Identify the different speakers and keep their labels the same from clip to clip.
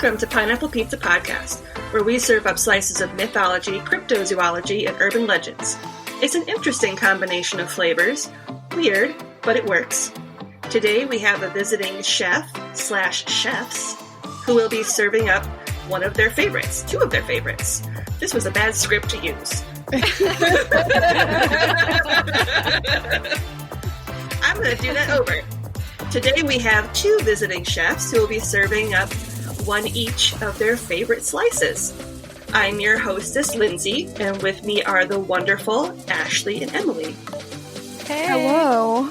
Speaker 1: Welcome to Pineapple Pizza Podcast, where we serve up slices of mythology, cryptozoology, and urban legends. It's an interesting combination of flavors. Weird, but it works. Today we have a visiting chef/chefs who will be serving up one of their favorites, two of their favorites. This was a bad script to use. I'm going to do that over. Today we have two visiting chefs who will be serving up one each of their favorite slices. I'm your hostess, Lindsay, and with me are the wonderful Ashley and Emily.
Speaker 2: Hey.
Speaker 3: Hello.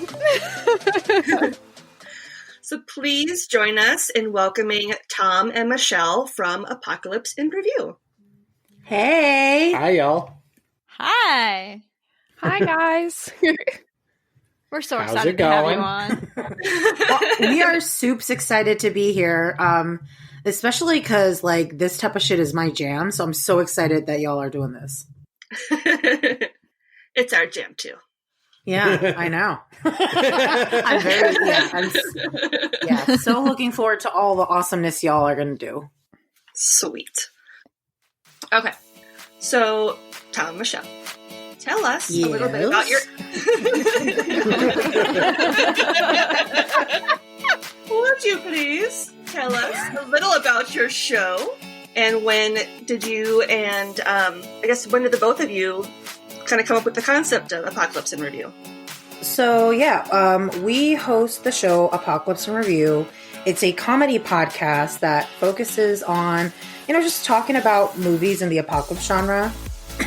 Speaker 1: So please join us in welcoming Tom and Michelle from Apocalypse in Review.
Speaker 4: Hey.
Speaker 5: Hi, y'all.
Speaker 2: Hi.
Speaker 3: Hi, guys.
Speaker 2: We're so
Speaker 5: How's
Speaker 2: excited
Speaker 5: it
Speaker 2: to have you
Speaker 5: going?
Speaker 2: on.
Speaker 4: Well, we are soups excited to be here, especially because this type of shit is my jam. So I'm so excited that y'all are doing this.
Speaker 1: It's our jam, too.
Speaker 4: Yeah, I know. I'm so looking forward to all the awesomeness y'all are going to do.
Speaker 1: Sweet. Okay. So, Tom, Michelle, tell us a little bit about your... Would you please tell us a little about your show? And when did you and, when did the both of you kind of come up with the concept of Apocalypse in Review?
Speaker 4: So, we host the show Apocalypse in Review. It's a comedy podcast that focuses on, just talking about movies in the apocalypse genre.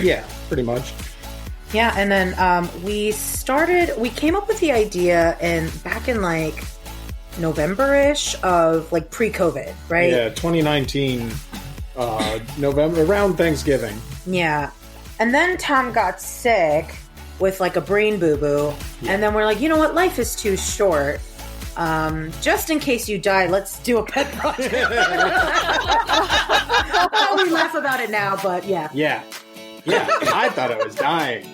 Speaker 5: Yeah, pretty much.
Speaker 4: Yeah, and then we came up with the idea back in November-ish of pre-COVID, right?
Speaker 5: Yeah, 2019, November, around Thanksgiving.
Speaker 4: Yeah. And then Tom got sick with a brain boo-boo. Yeah. And then we're like, you know what? Life is too short. Just in case you die, let's do a pet project. We laugh about it now, but yeah.
Speaker 5: Yeah, I thought I was dying.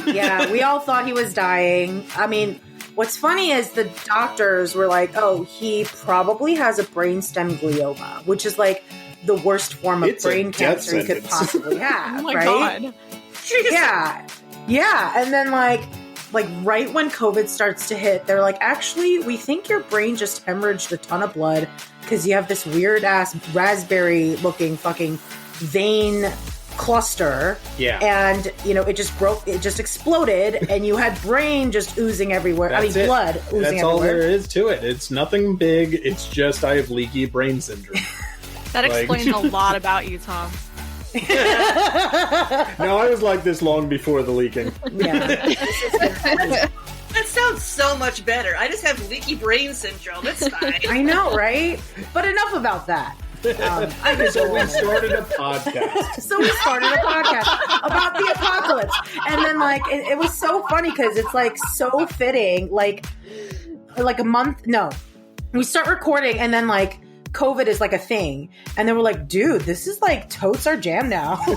Speaker 4: Yeah, we all thought he was dying. I mean, what's funny is the doctors were like, oh, he probably has a brainstem glioma, which is the worst form of brain cancer you could possibly have.
Speaker 2: Oh my
Speaker 4: right?
Speaker 2: God.
Speaker 4: Yeah. And then right when COVID starts to hit, they're like, actually, we think your brain just hemorrhaged a ton of blood because you have this weird ass raspberry looking fucking vein cluster.
Speaker 5: Yeah.
Speaker 4: And, it just exploded and you had brain just oozing everywhere. Blood oozing everywhere.
Speaker 5: That's all there is to it. It's nothing big. It's just I have leaky brain syndrome.
Speaker 2: That explains a lot about you, Tom.
Speaker 5: No, I was like this long before the leaking.
Speaker 4: Yeah.
Speaker 1: That sounds so much better. I just have leaky brain syndrome. It's fine.
Speaker 4: I know, right? But enough about that.
Speaker 5: So we started a podcast.
Speaker 4: About the apocalypse. And then it was so funny because it's so fitting. A month. No. We start recording and then COVID is a thing. And then we're like, dude, this is totes our jam now. We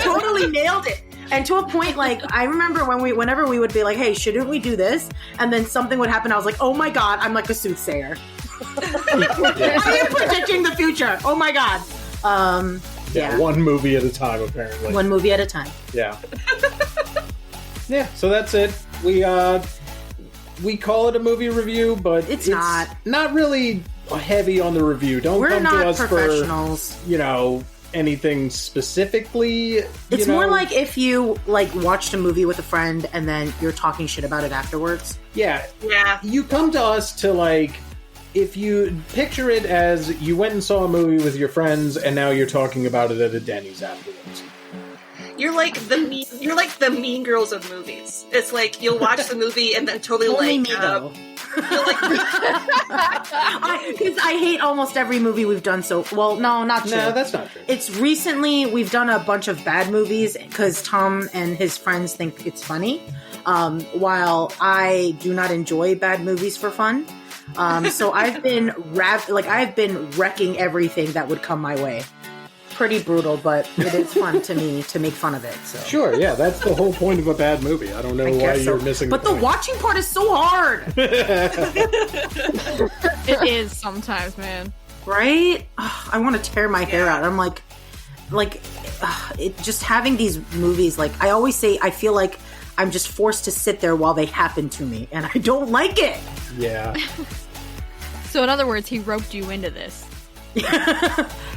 Speaker 4: totally nailed it. And to a point, I remember whenever we would be like, hey, shouldn't we do this? And then something would happen. I was like, oh my God, I'm like a soothsayer. I am predicting the future. Oh my God.
Speaker 5: Yeah, one movie at a time, apparently.
Speaker 4: One movie at a time.
Speaker 5: Yeah. Yeah, so that's it. We call it a movie review, but
Speaker 4: it's
Speaker 5: not really heavy on the review. We're come
Speaker 4: not
Speaker 5: to us
Speaker 4: professionals.
Speaker 5: For, anything specifically.
Speaker 4: It's more like if you watched a movie with a friend and then you're talking shit about it afterwards.
Speaker 5: Yeah.
Speaker 1: Yeah.
Speaker 5: You come to us to if you picture it as you went and saw a movie with your friends and now you're talking about it at a Denny's afterwards.
Speaker 1: You're like the Mean Girls of movies. It's you'll watch the movie and then totally
Speaker 4: Only me, though. Because I hate almost every movie we've done. No, not true.
Speaker 5: No, that's not true.
Speaker 4: It's recently we've done a bunch of bad movies because Tom and his friends think it's funny, while I do not enjoy bad movies for fun. So I've been wrecking everything that would come my way. pretty brutal, but it is fun to me to make fun of it. So
Speaker 5: Sure, yeah, that's the whole point of a bad movie. I don't know why you're missing.
Speaker 4: But the watching part is so hard,
Speaker 2: It is sometimes, man.
Speaker 4: right? Ugh, I want to tear my hair out. I'm like, it just having these movies. Like I always say, I feel like I'm just forced to sit there while they happen to me, and I don't like it.
Speaker 5: Yeah.
Speaker 2: So in other words, he roped you into this.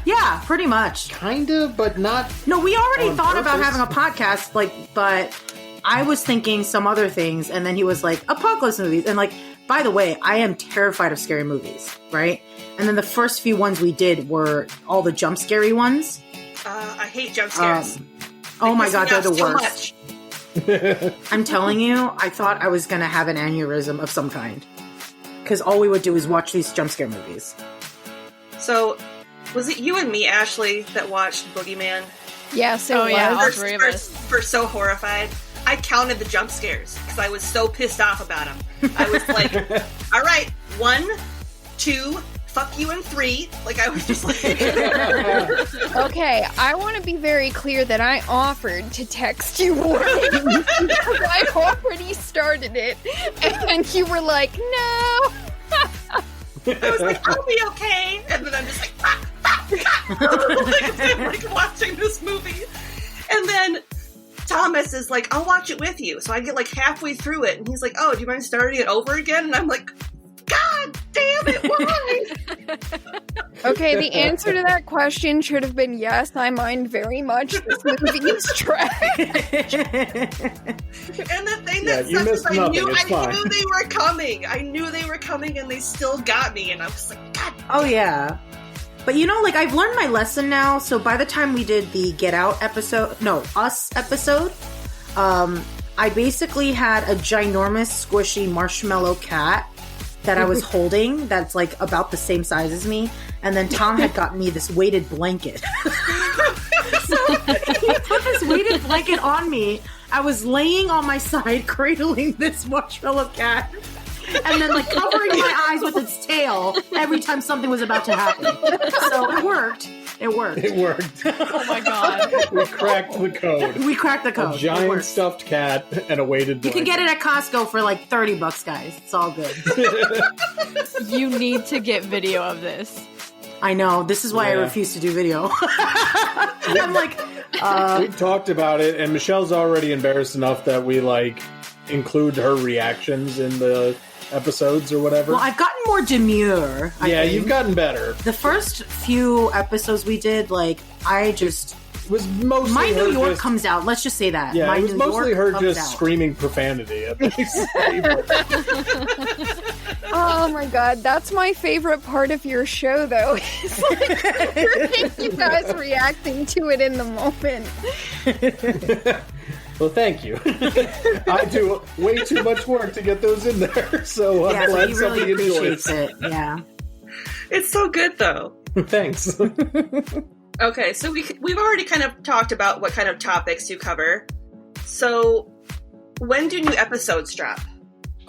Speaker 4: Yeah, pretty much.
Speaker 5: Kinda, but not.
Speaker 4: No, we already
Speaker 5: On
Speaker 4: thought about
Speaker 5: purpose?
Speaker 4: having a podcast, but I was thinking some other things, and then he was like, apocalypse movies. And like, by the way, I am terrified of scary movies, right? And then the first few ones we did were all the jump scary ones.
Speaker 1: I hate jump scares.
Speaker 4: Oh my
Speaker 1: They
Speaker 4: god, they're
Speaker 1: piss me
Speaker 4: the
Speaker 1: off so
Speaker 4: worst.
Speaker 1: much.
Speaker 4: I'm telling you, I thought I was going to have an aneurysm of some kind. Because all we would do is watch these jump scare movies.
Speaker 1: So, was it you and me, Ashley, that watched Boogeyman?
Speaker 3: Yes, it
Speaker 2: Oh,
Speaker 3: was.
Speaker 2: yeah. All
Speaker 1: We're,
Speaker 2: three of
Speaker 1: we're,
Speaker 2: us.
Speaker 1: we're so horrified. I counted the jump scares because I was so pissed off about them. I was like, all right, 1, 2, fuck you, and 3. Like, I was just like...
Speaker 3: Okay, I want to be very clear that I offered to text you warnings because I already started it, and you were like, no.
Speaker 1: I was like, I'll be okay. And then I'm just like, like watching this movie. And then Thomas is like, I'll watch it with you. So I get like halfway through it. And he's like, oh, do you mind starting it over again? And I'm like, God damn it, why?
Speaker 3: Okay, the answer to that question should have been yes, I mind very much. This movie is trash.
Speaker 1: And the thing
Speaker 5: Yeah,
Speaker 1: that
Speaker 5: you
Speaker 1: sucks is
Speaker 5: missed
Speaker 1: I
Speaker 5: nothing,
Speaker 1: knew
Speaker 5: it's fine.
Speaker 1: they were coming. I knew they were coming and they still got me. And I was like, God.
Speaker 4: Oh, yeah. But you know, like, I've learned my lesson now. So by the time we did the Get Out episode, no, Us episode, I basically had a ginormous, squishy marshmallow cat that I was holding that's like about the same size as me. And then Tom had gotten me this weighted blanket. So he put this weighted blanket on me. I was laying on my side, cradling this marshmallow cat. And then like covering my eyes with its tail every time something was about to happen. So it worked. It worked.
Speaker 5: It worked.
Speaker 2: Oh my god.
Speaker 5: We cracked the code.
Speaker 4: We cracked the code.
Speaker 5: A
Speaker 4: It
Speaker 5: giant
Speaker 4: worked.
Speaker 5: stuffed cat and a weighted
Speaker 4: You
Speaker 5: blanket.
Speaker 4: can get it at Costco for like $30, guys. It's all good.
Speaker 2: You need to get video of this.
Speaker 4: I know. This is why I
Speaker 5: Yeah.
Speaker 4: refuse to do video. I'm like,
Speaker 5: We talked about it, and Michelle's already embarrassed enough that we like include her reactions in the episodes or whatever.
Speaker 4: well, I've gotten more demure. I
Speaker 5: yeah,
Speaker 4: think.
Speaker 5: you've gotten better.
Speaker 4: The first few episodes we did, like, I just...
Speaker 5: It was mostly
Speaker 4: My
Speaker 5: her
Speaker 4: New York
Speaker 5: just,
Speaker 4: comes out. Let's just say that.
Speaker 5: Yeah,
Speaker 4: My
Speaker 5: it was
Speaker 4: New
Speaker 5: mostly
Speaker 4: York
Speaker 5: her
Speaker 4: comes
Speaker 5: just
Speaker 4: out.
Speaker 5: screaming profanity at me.
Speaker 3: Oh my god, that's my favorite part of your show, though. It's like you guys reacting to it in the moment.
Speaker 5: Well, thank you. I do way too much work to get those in there, so I'm
Speaker 4: Yeah, so
Speaker 5: glad
Speaker 4: he
Speaker 5: somebody
Speaker 4: really
Speaker 5: enjoys
Speaker 4: appreciates it. Yeah.
Speaker 1: It's so good, though.
Speaker 5: Thanks.
Speaker 1: Okay, so we've already kind of talked about what kind of topics you cover. So, when do new episodes drop?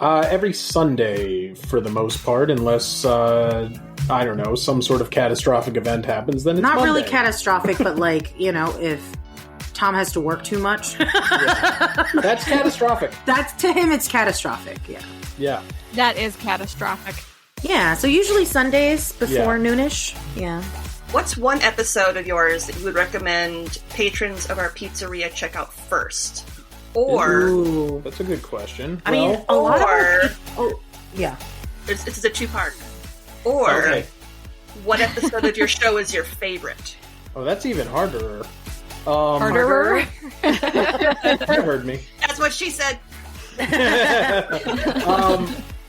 Speaker 5: Every Sunday, for the most part, unless, I don't know, some sort of catastrophic event happens, then it's
Speaker 4: Not really
Speaker 5: Monday.
Speaker 4: catastrophic, but like, you know, if Tom has to work too much.
Speaker 5: That's catastrophic.
Speaker 4: That's to him it's catastrophic, yeah.
Speaker 5: Yeah.
Speaker 2: That is catastrophic.
Speaker 4: Yeah, so usually Sundays before
Speaker 5: Yeah.
Speaker 4: noonish. Yeah.
Speaker 1: What's one episode of yours that you would recommend patrons of our pizzeria check out first? Or,
Speaker 4: Ooh.
Speaker 5: That's a good question.
Speaker 4: I mean, a lot of
Speaker 1: or-
Speaker 4: oh, yeah.
Speaker 1: this is a two-part. Or,
Speaker 5: Okay.
Speaker 1: what episode of your show is your favorite?
Speaker 5: Oh, that's even harder.
Speaker 2: Harderer?
Speaker 5: You heard me.
Speaker 1: That's what she said.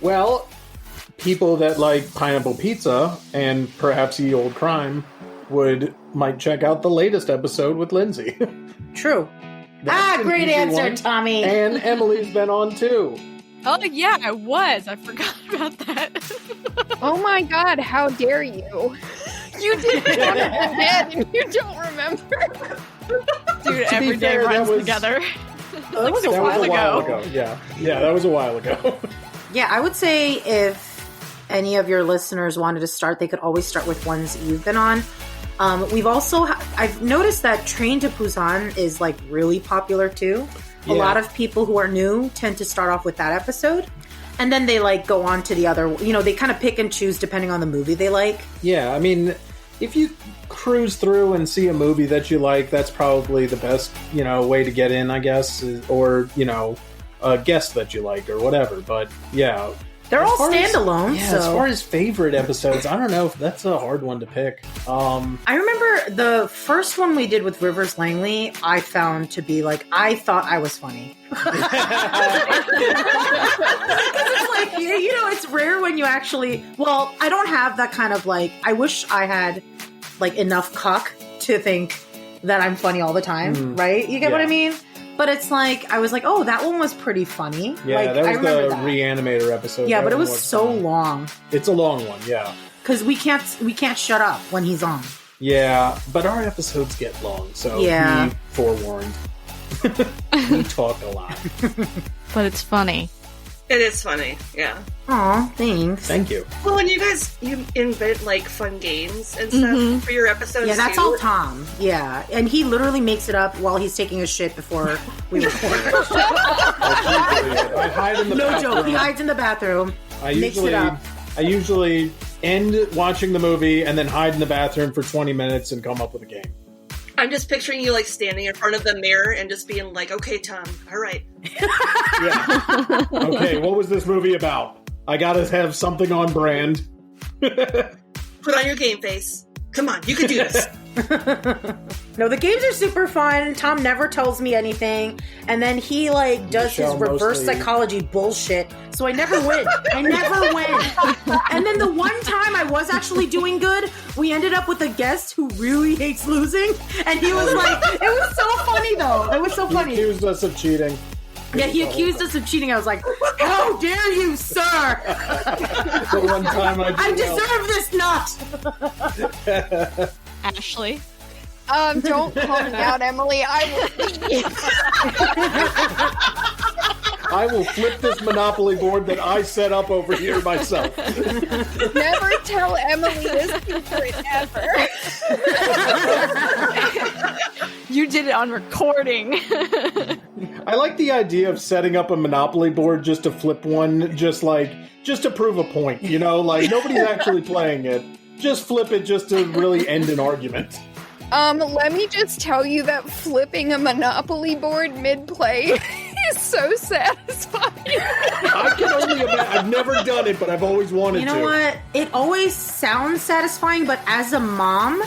Speaker 5: Well, people that like pineapple pizza and perhaps the old crime might check out the latest episode with Lindsay.
Speaker 4: True.
Speaker 5: That's an
Speaker 4: Great
Speaker 5: easy
Speaker 4: answer,
Speaker 5: one.
Speaker 4: Tommy.
Speaker 5: And Emily's been on too.
Speaker 2: Oh yeah, I was. I forgot about that.
Speaker 3: Oh my god, how dare you? You did it on your head and you don't remember.
Speaker 2: Dude,
Speaker 5: To be
Speaker 2: every day
Speaker 5: fair, that
Speaker 2: runs
Speaker 5: was-
Speaker 2: together.
Speaker 4: That was a
Speaker 5: That was
Speaker 4: while
Speaker 5: a while
Speaker 2: ago.
Speaker 5: ago. Yeah, that was a while ago.
Speaker 4: Yeah, I would say if any of your listeners wanted to start, they could always start with ones you've been on. We've also I've noticed that Train to Busan is like really popular too. A lot of people who are new tend to start off with that episode, and then they like go on to the other. They kind of pick and choose depending on the movie they like.
Speaker 5: Yeah, I mean, if you cruise through and see a movie that you like, that's probably the best way to get in, I guess, or a guest that you like or whatever. But yeah.
Speaker 4: They're all standalone.
Speaker 5: So. As far as favorite episodes, I don't know if that's a hard one to pick.
Speaker 4: I remember the first one we did with Rivers Langley, I found to be like, I thought I was funny. It's like, it's rare when you actually, I don't have that kind of like, I wish I had like enough cuck to think that I'm funny all the time, right? You get what I mean? But it's like, I was like, oh, that one was pretty funny.
Speaker 5: Yeah,
Speaker 4: like,
Speaker 5: that was the Reanimator episode.
Speaker 4: Yeah,
Speaker 5: that
Speaker 4: but it was so
Speaker 5: funny.
Speaker 4: long.
Speaker 5: It's a long one, yeah.
Speaker 4: Because we can't shut up when he's on.
Speaker 5: Yeah, but our episodes get long, so be forewarned. We talk a lot.
Speaker 2: But it's funny.
Speaker 1: It is funny, yeah.
Speaker 4: Aw, thanks.
Speaker 5: Thank you.
Speaker 1: Well, and you invent like fun games and stuff for your episodes.
Speaker 4: Yeah, that's
Speaker 1: too.
Speaker 4: all Tom. Yeah, and he literally makes it up while he's taking a shit before we record.
Speaker 5: I hide in the bathroom.
Speaker 4: No joke. He hides in the bathroom. Makes it up.
Speaker 5: I usually end watching the movie and then hide in the bathroom for 20 minutes and come up with a game.
Speaker 1: I'm just picturing you like standing in front of the mirror and just being like, "Okay, Tom, all right."
Speaker 5: Yeah. Okay, what was this movie about? I gotta have something on brand.
Speaker 1: Put on your game face. Come on, you can do this.
Speaker 4: No, the games are super fun. Tom never tells me anything, and then he like does his reverse psychology bullshit. So I never win. And then the one time I was actually doing good, we ended up with a guest who really hates losing, and he was like, it was so funny though. It was so funny.
Speaker 5: He accused us of cheating.
Speaker 4: Yeah, he accused us of cheating. I was like, how dare you, sir?
Speaker 5: The one time I
Speaker 4: deserve this nut.
Speaker 2: Ashley?
Speaker 3: Don't call me out, Emily. I
Speaker 5: will flip this Monopoly board that I set up over here myself.
Speaker 3: Never tell Emily this secret ever.
Speaker 2: You did it on recording.
Speaker 5: I like the idea of setting up a Monopoly board just to flip one, just to prove a point, like nobody's actually playing it. Just flip it just to really end an argument.
Speaker 3: Let me just tell you that flipping a Monopoly board mid-play is so satisfying.
Speaker 5: I can only imagine. I've never done it, but I've always wanted to.
Speaker 4: You know what? It always sounds satisfying, but as a mom,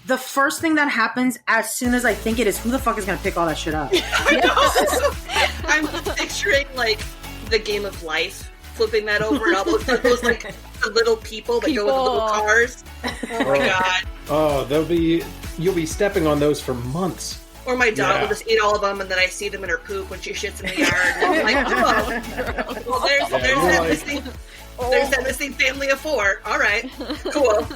Speaker 4: the first thing that happens as soon as I think it is, who the fuck is going to pick all that shit up?
Speaker 1: I'm picturing like the game of life, flipping that over and all those like the little people that go with the little cars. Oh my god.
Speaker 5: Oh, you'll be stepping on those for months.
Speaker 1: Or my dog will just eat all of them, and then I see them in her poop when she shits in the yard. And I'm like, oh, well, there's that missing family of 4. All right, cool.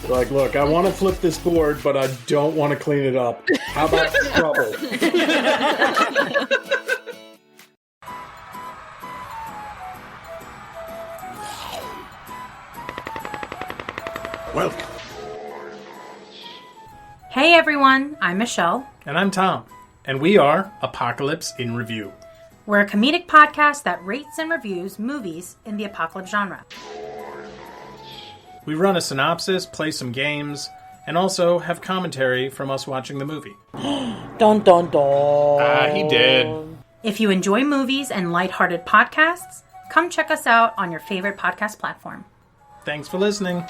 Speaker 5: Like, look, I want to flip this board, but I don't want to clean it up. How about trouble? Welcome.
Speaker 4: Hey everyone, I'm Michelle.
Speaker 5: And I'm Tom. And we are Apocalypse in Review.
Speaker 4: We're a comedic podcast that rates and reviews movies in the apocalypse genre.
Speaker 5: We run a synopsis, play some games, and also have commentary from us watching the movie.
Speaker 4: Dun dun dun.
Speaker 5: He did.
Speaker 4: If you enjoy movies and lighthearted podcasts, come check us out on your favorite podcast platform.
Speaker 5: Thanks for listening.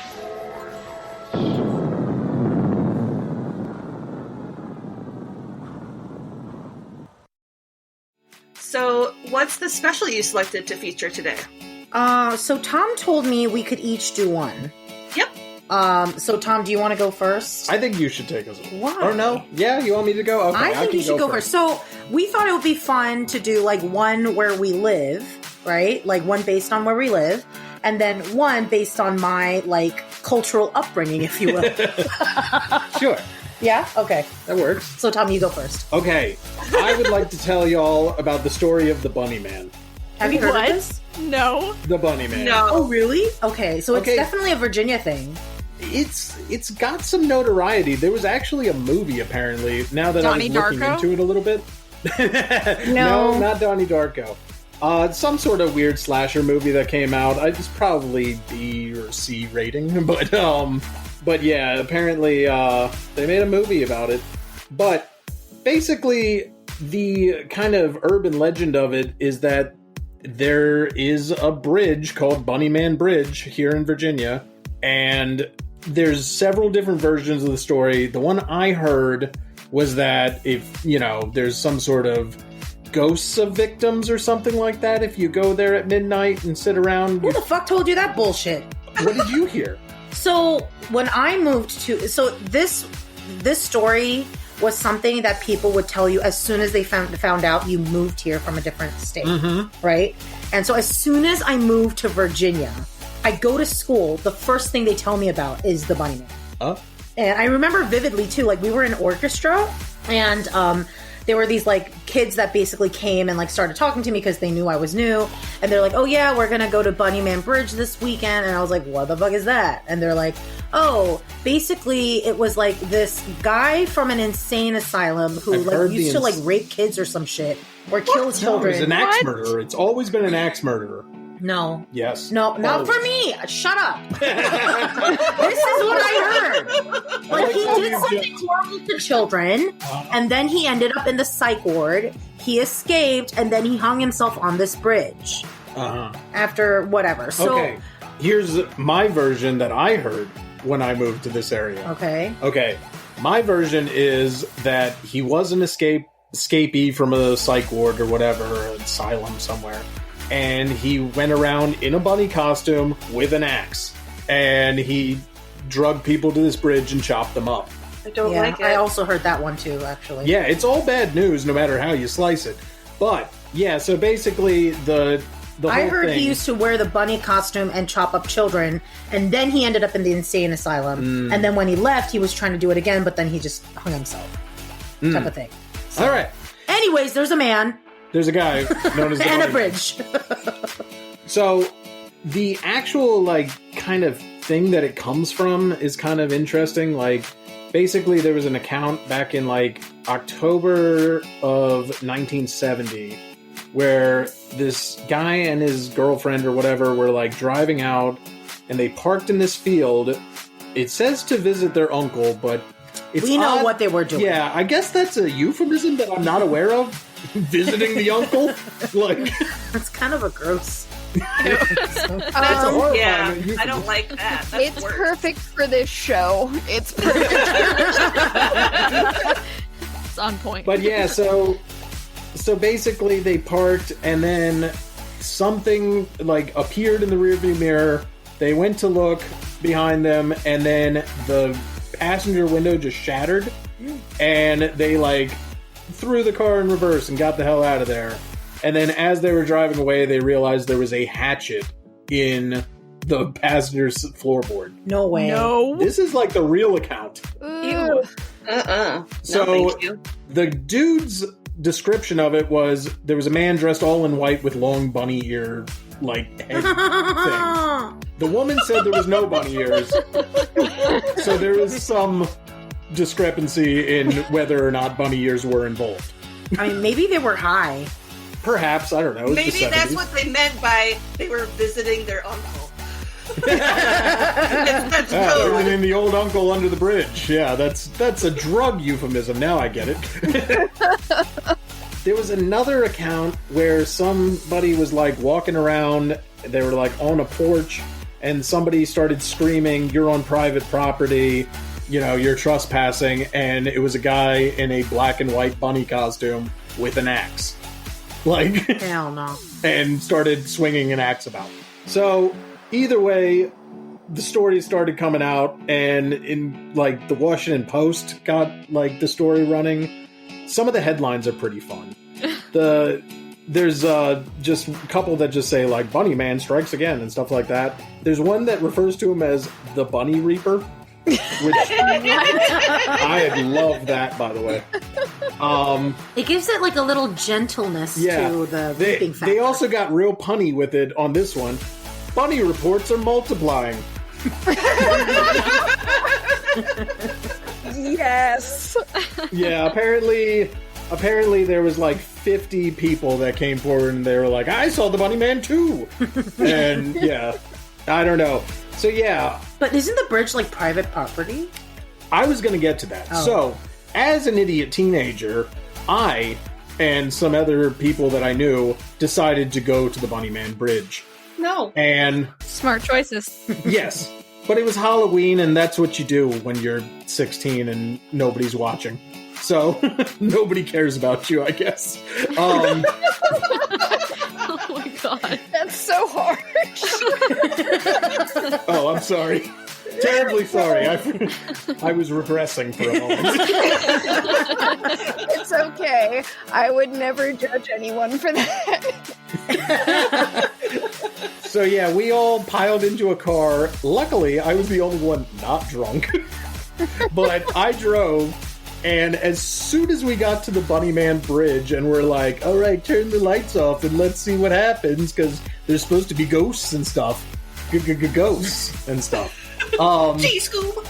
Speaker 1: So, what's the special you selected to feature today?
Speaker 4: So Tom told me we could each do one.
Speaker 1: Yep.
Speaker 4: So Tom, do you want to go first?
Speaker 5: I think you should take us.
Speaker 4: Why?
Speaker 5: Or no? Yeah, you want me to go? Okay,
Speaker 4: I think you should go first. So we thought it would be fun to do like one where we live, right? Like one based on where we live, and then one based on my like cultural upbringing, if you will.
Speaker 5: Sure.
Speaker 4: Yeah? Okay.
Speaker 5: That works.
Speaker 4: So Tom, you go first.
Speaker 5: Okay. I would like to tell y'all about the story of the Bunny Man.
Speaker 4: Have you heard
Speaker 2: What?
Speaker 4: of this?
Speaker 2: No.
Speaker 5: The Bunny Man.
Speaker 1: No.
Speaker 4: Oh, really? Okay, so it's definitely a Virginia thing.
Speaker 5: it's got some notoriety. There was actually a movie, apparently, now that
Speaker 2: Donnie
Speaker 5: I was looking
Speaker 2: Darko?
Speaker 5: into it a little bit. No, not Donnie Darko. Some sort of weird slasher movie that came out. It's probably B or C rating, but yeah, apparently they made a movie about it. But basically, the kind of urban legend of it is that there is a bridge called Bunnyman Bridge here in Virginia, and there's several different versions of the story. The one I heard was that if, there's some sort of ghosts of victims or something like that, if you go there at midnight and sit around.
Speaker 4: Who the fuck told you that bullshit?
Speaker 5: What did you hear?
Speaker 4: So when I moved to, this story was something that people would tell you as soon as they found out you moved here from a different state, right? And so as soon as I moved to Virginia, I go to school, the first thing they tell me about is the Bunnyman. And I remember vividly too, like we were in orchestra, and there were these like kids that basically came and like started talking to me because they knew I was new, and they're like, "Oh yeah, we're gonna go to Bunnyman Bridge this weekend," and I was like, "What the fuck is that?" And they're like, "Oh, basically it was like this guy from an insane asylum who like used to like rape kids or some shit or kill children."
Speaker 5: He's an axe murderer. It's always been an axe murderer.
Speaker 4: No.
Speaker 5: Yes.
Speaker 4: No, not for me. Shut up. This is what I heard. Like, he did something horrible to children, and then he ended up in the psych ward. He escaped, and then he hung himself on this bridge. After whatever. So,
Speaker 5: okay. Here's my version that I heard when I moved to this area. Okay. My version is that he was an escapee from a psych ward or whatever, an asylum somewhere. And he went around in a bunny costume with an axe. And he drugged people to this bridge and chopped them up.
Speaker 1: I don't like it.
Speaker 4: I also heard that one too, actually.
Speaker 5: Yeah, it's all bad news no matter how you slice it. But, yeah, so basically the
Speaker 4: I
Speaker 5: whole
Speaker 4: heard
Speaker 5: thing,
Speaker 4: he used to wear the bunny costume and chop up children, and then he ended up in the insane asylum. And then when he left, he was trying to do it again, but then he just hung himself. Type of thing. So,
Speaker 5: all right.
Speaker 4: Anyways, there's a man.
Speaker 5: There's a guy known as the
Speaker 4: and a
Speaker 5: Bunny.
Speaker 4: bridge.
Speaker 5: So, the actual, like, kind of thing that it comes from is kind of interesting. Like, basically, there was an account back in, like, October of 1970 where this guy and his girlfriend or whatever were, like, driving out, and they parked in this field. It says to visit their uncle, but it's
Speaker 4: we know
Speaker 5: odd.
Speaker 4: what they were doing.
Speaker 5: Yeah, I guess that's a euphemism that I'm not aware of. Visiting the uncle, like
Speaker 4: It's kind of a gross.
Speaker 1: That's
Speaker 5: a horrifying euphemism.
Speaker 1: I don't like that. That's
Speaker 3: It's
Speaker 1: worse.
Speaker 3: perfect for this show. It's perfect.
Speaker 2: It's on point.
Speaker 5: But yeah, so basically they parked, and then something like appeared in the rearview mirror. They went to look behind them, and then the passenger window just shattered, and they like threw the car in reverse and got the hell out of there. And then as they were driving away, they realized there was a hatchet in the passenger's floorboard.
Speaker 4: No way.
Speaker 2: No.
Speaker 5: This is like the real account.
Speaker 1: Ew.
Speaker 5: So
Speaker 1: no, thank you.
Speaker 5: the dude's description of it was there was a man dressed all in white with long bunny ear like head thing. The woman said there was no bunny ears. So there is some discrepancy in whether or not bunny ears were involved.
Speaker 4: I mean, maybe they were high.
Speaker 5: Perhaps, I don't know. It's
Speaker 1: Maybe
Speaker 5: the
Speaker 1: that's
Speaker 5: 70s.
Speaker 1: what they meant by they were visiting their uncle. That's code.
Speaker 5: Visiting the old uncle under the bridge. Yeah, that's a drug euphemism. Now I get it. There was another account where somebody was like walking around. They were like on a porch, and somebody started screaming, "You're on private property. You know, you're trespassing," and it was a guy in a black and white bunny costume with an axe. Like,
Speaker 4: Hell no.
Speaker 5: and started swinging an axe about. So, either way, the story started coming out, and in, like, the Washington Post got, like, the story running. Some of the headlines are pretty fun. There's just a couple that just say, like, Bunny Man strikes again and stuff like that. There's one that refers to him as the Bunny Reaper. Which I love that, by the way.
Speaker 4: It gives it like a little gentleness
Speaker 5: Yeah,
Speaker 4: to the
Speaker 5: they
Speaker 4: weeping factor.
Speaker 5: they also got real punny with it on this one. Bunny reports are multiplying.
Speaker 3: Yes.
Speaker 5: Yeah, apparently there was like 50 people that came forward and they were like, I saw the Bunny Man too. And yeah, I don't know. So yeah.
Speaker 4: But isn't the bridge like private property?
Speaker 5: I was going to get to that.
Speaker 4: Oh.
Speaker 5: So, as an idiot teenager, I and some other people that I knew decided to go to the Bunny Man Bridge.
Speaker 1: No.
Speaker 5: And
Speaker 2: Smart choices.
Speaker 5: yes, but it was Halloween, and that's what you do when you're 16 and nobody's watching. So, nobody cares about you, I guess.
Speaker 2: Oh my god.
Speaker 3: That's so harsh.
Speaker 5: Oh, I'm sorry. Terribly sorry. I was regressing for a moment.
Speaker 3: It's okay. I would never judge anyone for that.
Speaker 5: So yeah, we all piled into a car. Luckily, I was the only one not drunk. But I drove, and as soon as we got to the Bunny Man Bridge, and we're like, all right, turn the lights off and let's see what happens, because there's supposed to be ghosts and stuff. Ghosts and stuff.
Speaker 1: G-Scoob!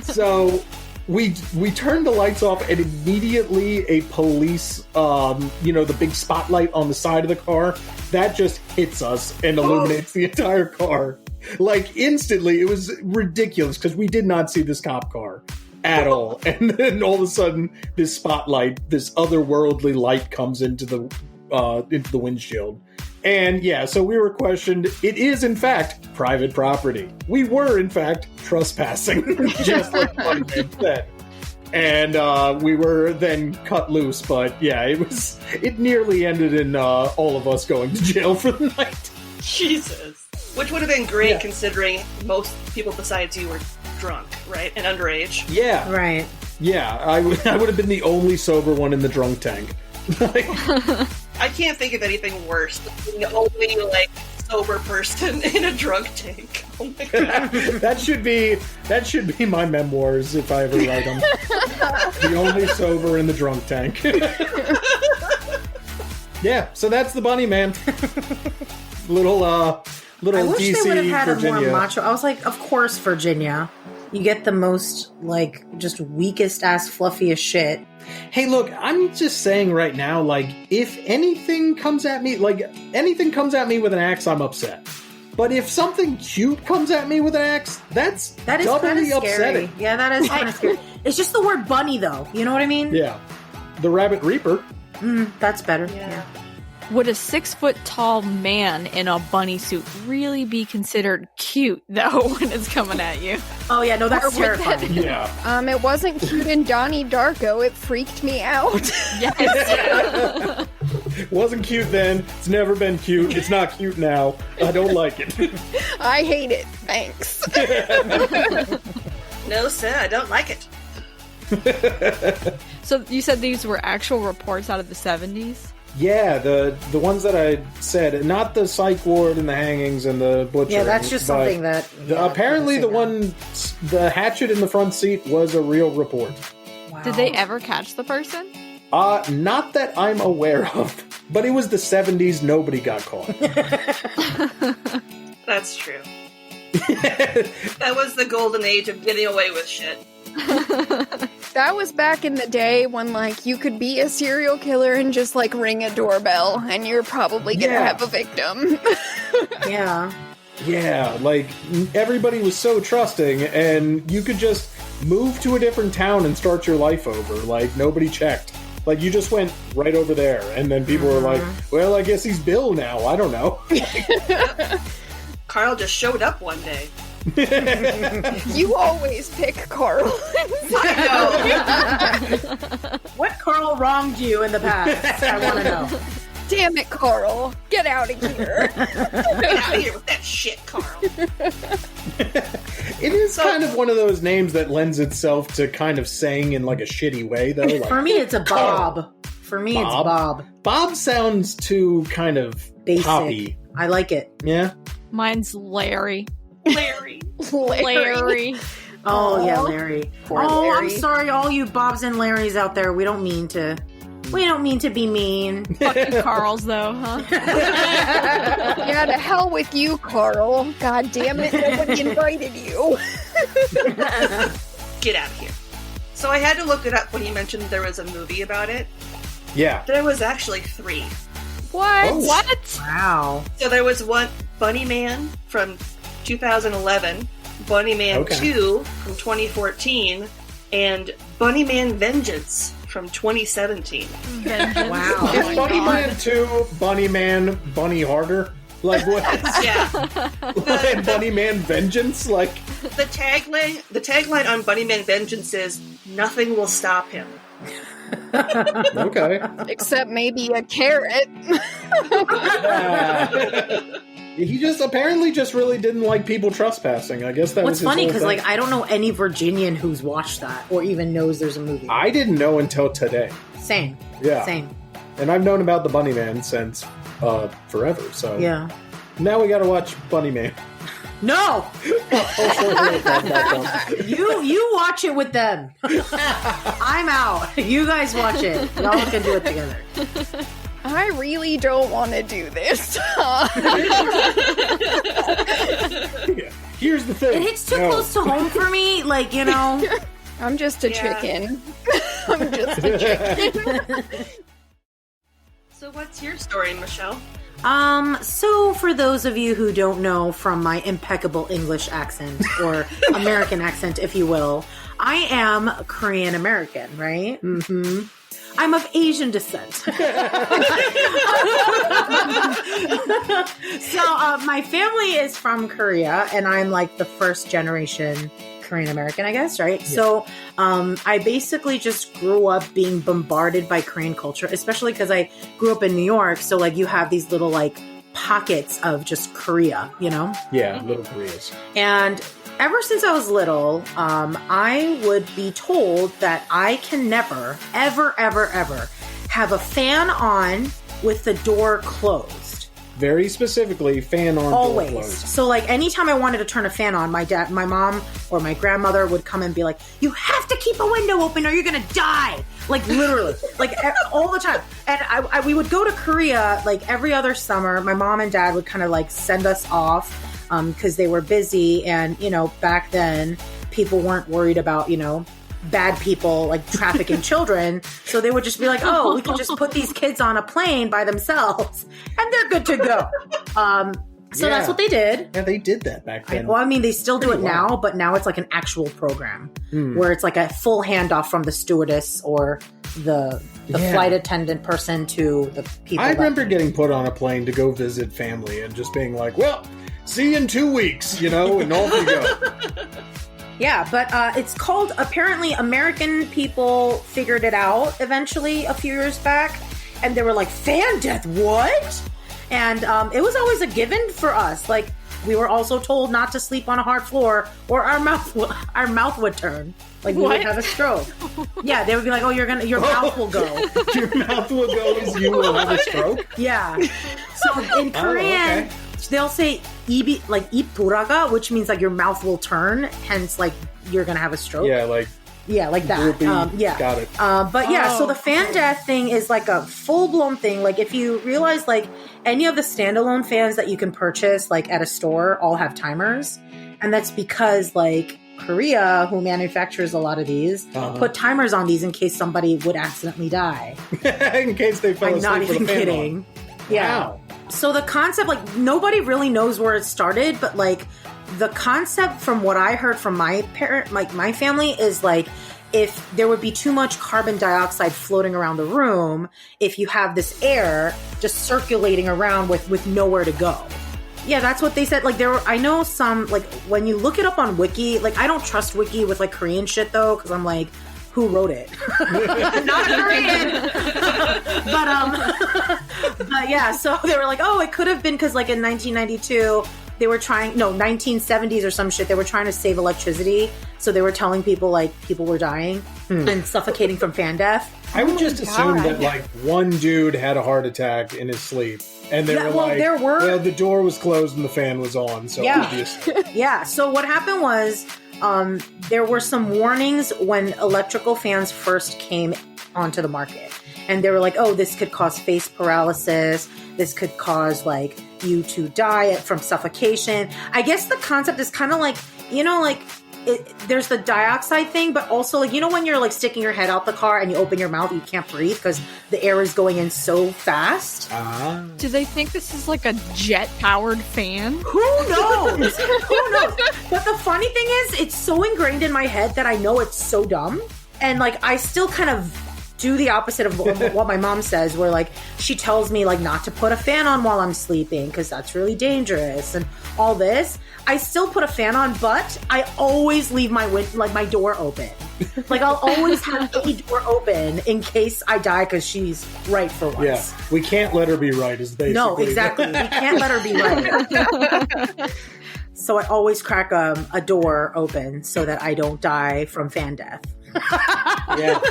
Speaker 5: So we turned the lights off, and immediately a police, the big spotlight on the side of the car, that just hits us and illuminates the entire car. Like, instantly. It was ridiculous, because we did not see this cop car at all. And then all of a sudden, this spotlight, this otherworldly light comes into the windshield. And yeah, so we were questioned. It is, in fact, private property. We were, in fact, trespassing, just like Bunny Man said. And we were then cut loose. But yeah, it nearly ended in all of us going to jail for the night.
Speaker 1: Jesus. Which would have been great considering most people besides you were drunk, right? And underage.
Speaker 5: Yeah.
Speaker 4: Right.
Speaker 5: Yeah, I would have been the only sober one in the drunk tank.
Speaker 1: I can't think of anything worse than being the only, sober person in a drunk tank. Oh my god.
Speaker 5: that should be my memoirs if I ever write them. The only sober in the drunk tank. Yeah, so that's the Bunny Man. Little
Speaker 4: I wish
Speaker 5: DC,
Speaker 4: they would have had
Speaker 5: Virginia.
Speaker 4: a more macho. I was like, of course, Virginia. You get the most, just weakest ass, fluffiest shit.
Speaker 5: Hey, look, I'm just saying right now, if anything comes at me, with an axe, I'm upset. But if something cute comes at me with an axe, that is
Speaker 4: kind of
Speaker 5: doubly
Speaker 4: scary.
Speaker 5: upsetting.
Speaker 4: Yeah, that is kind of scary. It's just the word bunny, though. You know what I mean?
Speaker 5: Yeah. The Rabbit Reaper.
Speaker 4: That's better. Yeah.
Speaker 2: Would a 6-foot-tall man in a bunny suit really be considered cute, though, when it's coming at you?
Speaker 4: Oh, yeah, no, that's terrifying.
Speaker 5: Yeah.
Speaker 3: It wasn't cute in Donnie Darko. It freaked me out.
Speaker 2: Yes.
Speaker 5: Wasn't cute then. It's never been cute. It's not cute now. I don't like it.
Speaker 3: I hate it. Thanks.
Speaker 1: No, sir, I don't like it.
Speaker 2: So you said these were actual reports out of the 70s?
Speaker 5: Yeah, the ones that I said, not the psych ward and the hangings and the butchering.
Speaker 4: Yeah, that's just something that...
Speaker 5: apparently the hatchet in the front seat was a real report.
Speaker 4: Wow.
Speaker 2: Did they ever catch the person?
Speaker 5: Not that I'm aware of. But it was the 70s, nobody got caught.
Speaker 1: That's true. That was the golden age of getting away with shit.
Speaker 3: That was back in the day when, you could be a serial killer and just, ring a doorbell, and you're probably gonna have a victim.
Speaker 4: Yeah.
Speaker 5: Yeah, everybody was so trusting, and you could just move to a different town and start your life over. Nobody checked. You just went right over there, and then people were like, well, I guess he's Bill now. I don't know.
Speaker 1: Carl just showed up one day.
Speaker 3: You always pick Carl.
Speaker 4: What Carl wronged you in the past? I want to know.
Speaker 3: Damn it, Carl. Get out of here.
Speaker 1: Get out of here with that shit, Carl.
Speaker 5: It is kind of one of those names that lends itself to kind of saying in a shitty way, though.
Speaker 4: For me, it's a Bob. For me, it's Bob.
Speaker 5: Bob sounds too kind of
Speaker 4: basic.
Speaker 5: poppy.
Speaker 4: I like it.
Speaker 5: Yeah.
Speaker 2: Mine's Larry.
Speaker 1: Larry.
Speaker 2: Larry.
Speaker 4: Oh, yeah, Larry.
Speaker 3: Poor Larry.
Speaker 4: I'm sorry, all you Bobs and Larrys out there. We don't mean to be mean.
Speaker 2: Fucking Carl's, though, huh?
Speaker 3: Yeah, to hell with you, Carl. God damn it, nobody invited you.
Speaker 1: Get out of here. So I had to look it up when you mentioned there was a movie about it.
Speaker 5: Yeah.
Speaker 1: There was actually 3.
Speaker 2: What?
Speaker 5: Oh.
Speaker 2: What?
Speaker 4: Wow.
Speaker 1: So there was one, Bunny Man from 2011, Bunny Man 2 from 2014, and Bunny Man Vengeance from 2017.
Speaker 4: Wow.
Speaker 5: Is Bunny Man 2 Bunny Man Bunny Harder? Like what?
Speaker 1: Yeah.
Speaker 5: Like Bunny Man Vengeance? Like
Speaker 1: The tagline on Bunny Man Vengeance is, "Nothing will stop him."
Speaker 5: okay.
Speaker 3: Except maybe a carrot.
Speaker 5: He just apparently just really didn't like people trespassing. I guess that
Speaker 4: What's
Speaker 5: was his
Speaker 4: funny,
Speaker 5: whole
Speaker 4: because
Speaker 5: thing.
Speaker 4: like I don't know any Virginian who's watched that or even knows there's a movie.
Speaker 5: I didn't know until today.
Speaker 4: Same.
Speaker 5: Yeah.
Speaker 4: Same.
Speaker 5: And I've known about the Bunny Man since forever. So
Speaker 4: Yeah.
Speaker 5: now we got to watch Bunny Man.
Speaker 4: No! You watch it with them. I'm out. You guys watch it. Y'all can do it together.
Speaker 3: I really don't want to do this.
Speaker 5: Yeah. Here's the thing.
Speaker 4: It hits too close to home for me. Like, you know.
Speaker 3: I'm just a chicken. I'm just a chicken.
Speaker 1: So what's your story, Michelle?
Speaker 4: So for those of you who don't know from my impeccable English accent, or American accent, if you will, I am Korean American, right? Mm-hmm. I'm of Asian descent. So my family is from Korea, and I'm like the first generation Korean American, I guess, right? Yeah. So I basically just grew up being bombarded by Korean culture, especially because I grew up in New York. So like you have these little like pockets of just Korea, you know?
Speaker 5: Yeah, little Koreas.
Speaker 4: And ever since I was little, I would be told that I can never, ever, ever, ever have a fan on with the door closed.
Speaker 5: Very specifically, fan on,
Speaker 4: always.
Speaker 5: Door closed.
Speaker 4: So like anytime I wanted to turn a fan on, my mom or my grandmother would come and be like, "You have to keep a window open or you're gonna die." Like literally, like all the time. And we would go to Korea like every other summer. My mom and dad would kind of like send us off because they were busy, and you know back then people weren't worried about bad people like trafficking children, so they would just be like, "Oh, we can just put these kids on a plane by themselves and they're good to go." So that's what they did.
Speaker 5: Yeah, they did that back then.
Speaker 4: Well, I mean, they still do it now, but now it's like an actual program where it's like a full handoff from the stewardess or the flight attendant person to the people.
Speaker 5: I remember getting put on a plane to go visit family and just being like, "Well, see you in 2 weeks," and off we go.
Speaker 4: Yeah, but it's called, apparently American people figured it out eventually a few years back, and they were like, "Fan death, what?" And it was always a given for us. Like, we were also told not to sleep on a hard floor or our mouth would turn. Like, we would have a stroke. Yeah, they would be like, "Oh, your mouth will go."
Speaker 5: Your mouth will go as you will have a stroke?
Speaker 4: Yeah. So in Korean, they'll say "입이," like "입 돌아가," which means like your mouth will turn, hence like you're gonna have a stroke.
Speaker 5: Yeah, like
Speaker 4: that. Yeah,
Speaker 5: got it.
Speaker 4: But yeah, so the fan death thing is like a full blown thing. Like if you realize, like any of the standalone fans that you can purchase like at a store all have timers, and that's because like Korea, who manufactures a lot of these, put timers on these in case somebody would accidentally die.
Speaker 5: In case they fell asleep.
Speaker 4: I'm not even kidding.
Speaker 5: On.
Speaker 4: Yeah.
Speaker 5: Wow.
Speaker 4: So the concept, like, nobody really knows where it started, but like the concept from what I heard from my parent, like my family, is like if there would be too much carbon dioxide floating around the room, if you have this air just circulating around with nowhere to go. Yeah, that's what they said. Like I know some, like when you look it up on Wiki, like I don't trust Wiki with like Korean shit though, because I'm like, who wrote it? Not a Korean. But yeah, so they were like, "Oh, it could have been because like in 1992 they were 1970s or some shit, they were trying to save electricity, so they were telling people like people were dying and suffocating from fan death."
Speaker 5: I would just assume that like one dude had a heart attack in his sleep, and they were like, "Well, the door was closed and the fan was on." So obviously,
Speaker 4: yeah. So what happened was, there were some warnings when electrical fans first came onto the market, and they were like, "Oh, this could cause face paralysis. This could cause like you to die from suffocation." I guess the concept is kind of like, like there's the dioxide thing, but also like, you know, when you're like sticking your head out the car and you open your mouth, you can't breathe because the air is going in so fast.
Speaker 2: Do they think this is like a jet-powered fan?
Speaker 4: Who knows? Who knows? But the funny thing is, it's so ingrained in my head that I know it's so dumb. And like, I still kind of do the opposite of what my mom says, where like she tells me like not to put a fan on while I'm sleeping because that's really dangerous and all this. I still put a fan on, but I always leave my my door open. Like I'll always have a door open in case I die because she's right for once.
Speaker 5: Yeah, we can't let her be right. Is basically
Speaker 4: no, exactly. We can't let her be right. So I always crack a door open so that I don't die from fan death.
Speaker 5: Yeah.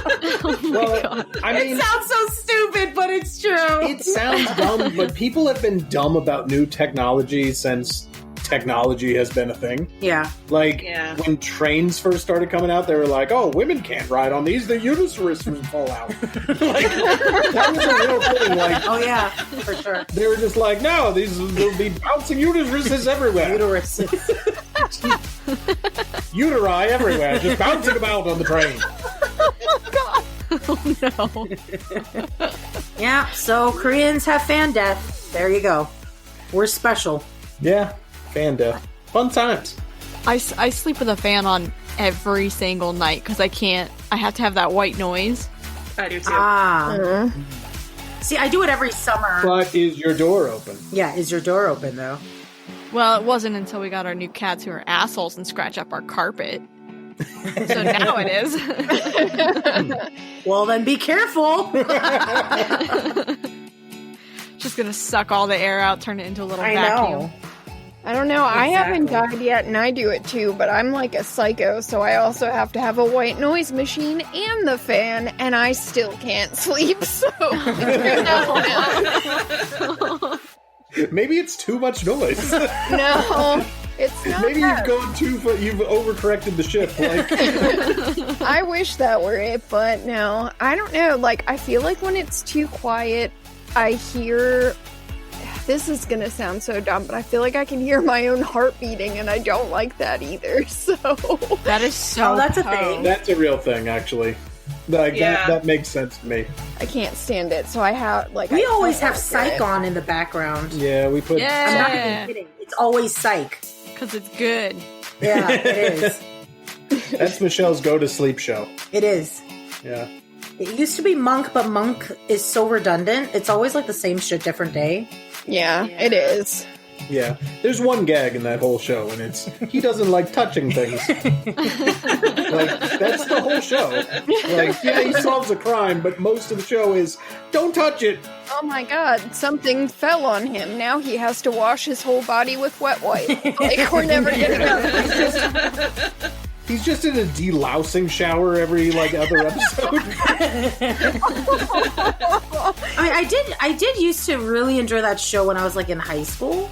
Speaker 5: Well, I mean,
Speaker 4: it sounds so stupid, but it's true.
Speaker 5: It sounds dumb, but people have been dumb about new technology since technology has been a thing.
Speaker 4: Yeah.
Speaker 5: Like, when trains first started coming out, they were like, oh, women can't ride on these. The uterus will fall out. Like, that was a real thing. Like,
Speaker 4: oh, yeah, for sure.
Speaker 5: They were just like, no, there'll be bouncing uteruses everywhere.
Speaker 4: Uteruses.
Speaker 5: Uteri everywhere, just bouncing about on the train.
Speaker 2: Oh, no.
Speaker 4: Yeah, so Koreans have fan death. There you go. We're special.
Speaker 5: Yeah, fan death. Fun times.
Speaker 2: I sleep with a fan on every single night because I have to have that white noise.
Speaker 1: I do too.
Speaker 4: See, I do it every summer.
Speaker 5: But is your door open?
Speaker 4: Yeah, is your door open, though?
Speaker 2: Well, it wasn't until we got our new cats who are assholes and scratch up our carpet. So now it is.
Speaker 4: Well, then be careful.
Speaker 2: Just gonna suck all the air out, turn it into a little
Speaker 4: I
Speaker 2: vacuum.
Speaker 4: know.
Speaker 3: I don't know. I haven't died yet, and I do it too, but I'm like a psycho, so I also have to have a white noise machine and the fan, and I still can't sleep, so...
Speaker 5: Maybe it's too much noise.
Speaker 3: No, it's not.
Speaker 5: Maybe
Speaker 3: that.
Speaker 5: you've gone too far. You've overcorrected the ship. Like,
Speaker 3: I wish that were it, but no. I don't know. Like, I feel like when it's too quiet, I hear... This is gonna sound so dumb, but I feel like I can hear my own heart beating, and I don't like that either, so...
Speaker 2: That is so...
Speaker 4: Oh, that's a thing.
Speaker 5: that's a real thing, actually. Like, that makes sense to me.
Speaker 3: I can't stand it, so I have, like...
Speaker 4: We
Speaker 3: I
Speaker 4: always
Speaker 3: can't
Speaker 4: have
Speaker 3: work
Speaker 4: Psych
Speaker 3: it.
Speaker 4: on in the background.
Speaker 5: Yeah, we put...
Speaker 4: I'm not
Speaker 2: Yeah,
Speaker 4: even kidding. It's always Psych.
Speaker 2: because it's good.
Speaker 4: Yeah, it is.
Speaker 5: That's Michelle's go-to-sleep show.
Speaker 4: It is.
Speaker 5: Yeah.
Speaker 4: It used to be Monk, but Monk is so redundant. It's always like the same shit, different day.
Speaker 3: Yeah, it is.
Speaker 5: Yeah. There's one gag in that whole show, and it's, he doesn't like touching things. Like, that's the whole show. Like, yeah, he solves a crime, but most of the show is, don't touch it.
Speaker 3: Oh my god, something fell on him. Now he has to wash his whole body with wet wipe. Like, we're never getting out of this.
Speaker 5: He's just in a delousing shower every, like, other episode.
Speaker 4: I mean, I did used to really enjoy that show when I was like in high school.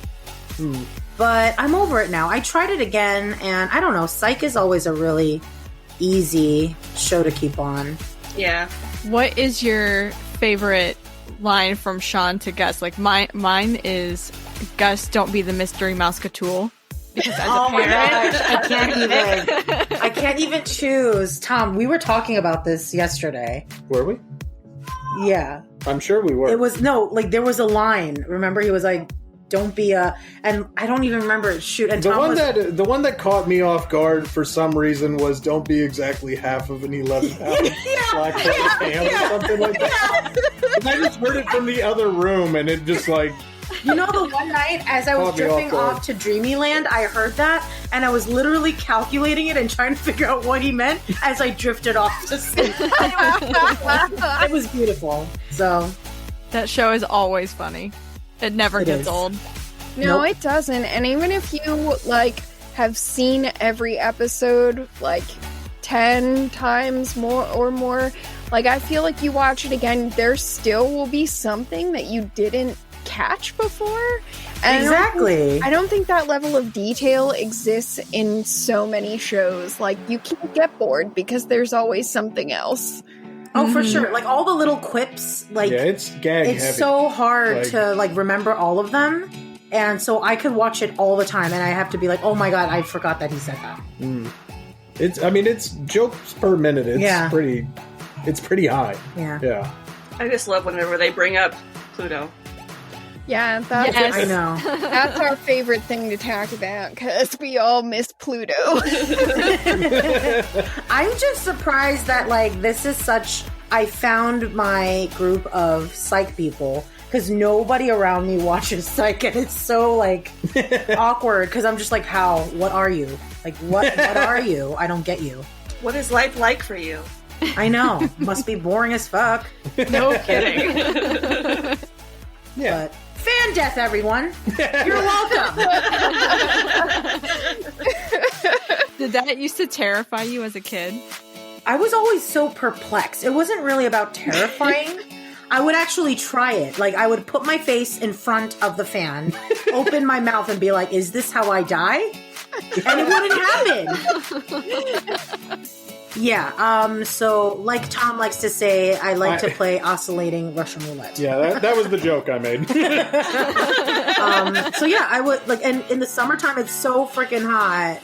Speaker 4: But I'm over it now. I tried it again, and I don't know. Psych is always a really easy show to keep on.
Speaker 1: Yeah.
Speaker 2: What is your favorite line from Sean to Gus? Like, mine is, Gus, don't be the mystery Mousecatul. Because as
Speaker 4: Oh
Speaker 2: a
Speaker 4: my
Speaker 2: parent,
Speaker 4: gosh, I can't even choose. Tom, we were talking about this yesterday.
Speaker 5: Were we?
Speaker 4: Yeah.
Speaker 5: I'm sure we were.
Speaker 4: It was, there was a line. Remember, he was like, don't be a, and I don't even remember it. Shoot. And
Speaker 5: The
Speaker 4: Tom
Speaker 5: one
Speaker 4: was,
Speaker 5: the one that caught me off guard for some reason was don't be exactly half of an 11-pound black ham or something like that. And I just heard it from the other room, and it just like,
Speaker 4: you know, the one night as I was
Speaker 5: Caught me off
Speaker 4: drifting
Speaker 5: guard.
Speaker 4: off to Dreamyland, I heard that, and I was literally calculating it and trying to figure out what he meant as I drifted off to sleep. It was beautiful. So,
Speaker 2: that show is always funny. It never
Speaker 4: It
Speaker 2: gets
Speaker 4: is.
Speaker 2: old.
Speaker 3: No,
Speaker 4: Nope.
Speaker 3: it doesn't. And even if you, like, have seen every episode, like, 10 times more or more, like, I feel like you watch it again, there still will be something that you didn't catch before. And
Speaker 4: exactly.
Speaker 3: I don't think that level of detail exists in so many shows. Like, you can't get bored because there's always something else.
Speaker 4: Oh, for sure. Like, all the little quips, like,
Speaker 5: yeah, it's gag
Speaker 4: it's
Speaker 5: heavy.
Speaker 4: so hard
Speaker 5: Like-
Speaker 4: to, like, remember all of them. And so I could watch it all the time, and I have to be like, oh my god, I forgot that he said that.
Speaker 5: It's jokes per minute. It's pretty high.
Speaker 4: Yeah.
Speaker 1: I just love whenever they bring up Pluto.
Speaker 3: Yeah, that's
Speaker 2: Yes.
Speaker 4: I know.
Speaker 3: that's our favorite thing to talk about because we all miss Pluto.
Speaker 4: I'm just surprised that this is such. I found my group of psych people because nobody around me watches psych, and it's so awkward because I'm just like, how? What are you? What are you? I don't get you.
Speaker 1: What is life like for you?
Speaker 4: I know. Must be boring as fuck.
Speaker 1: No kidding.
Speaker 5: Yeah.
Speaker 4: But fan death, everyone. You're welcome.
Speaker 2: Did that used to terrify you as a kid?
Speaker 4: I was always so perplexed. It wasn't really about terrifying. I would actually try it. I would put my face in front of the fan, open my mouth, and be like, is this how I die? And it wouldn't happen. Yeah, so like Tom likes to say, I like to play oscillating Russian roulette.
Speaker 5: Yeah, that was the joke I made.
Speaker 4: So yeah, I would, and in the summertime, it's so freaking hot.